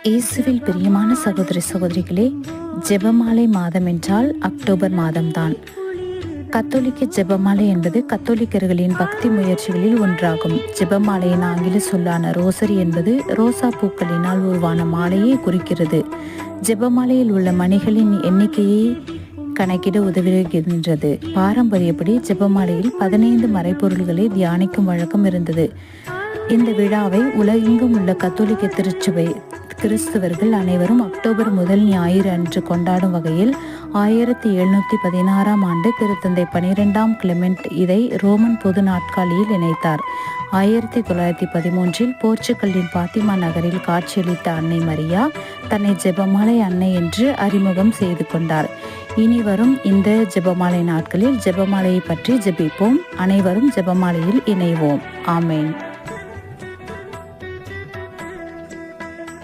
இயேசுவில் பிரியமான சகோதர சகோதரிகளே, ஜெபமாலை மாதம் என்றால் அக்டோபர் மாதம்தான். கத்தோலிக்க ஜெபமாலை என்பது கத்தோலிக்கர்களின் பக்தி முயற்சிகளில் ஒன்றாகும். ஜெபமாலையின் ஆங்கில சொல்லான ரோசரி என்பது ரோசா பூக்களினால் உருவான மாலையை குறிக்கிறது. ஜெபமாலையில் உள்ள மணிகளின் எண்ணிக்கையை கணக்கிட உதவுகின்றது. பாரம்பரியப்படி ஜெபமாலையில் 15 மறைப்பொருள்களை தியானிக்கும் வழக்கம் இருந்தது. இந்த விழாவை உலகெங்கும் உள்ள கத்தோலிக்க திருச்சபை கிறிஸ்தவர்கள் அனைவரும் அக்டோபர் முதல் ஞாயிறு அன்று கொண்டாடும் வகையில் 1716 ஆண்டு திருத்தந்தை 12ஆம் கிளெமெண்ட் இதை ரோமன் பொது நாட்காலியில் இணைத்தார். 1913 போர்ச்சுகலின் பாத்திமா நகரில் காட்சியளித்த அன்னை மரியா தன்னை ஜெபமாலை அன்னை என்று அறிமுகம் செய்து கொண்டார். இனி வரும் இந்த ஜெபமாலை நாட்களில் ஜெபமாலையை பற்றி ஜெபிப்போம். அனைவரும் ஜெபமாலையில் இணைவோம். ஆமேன்.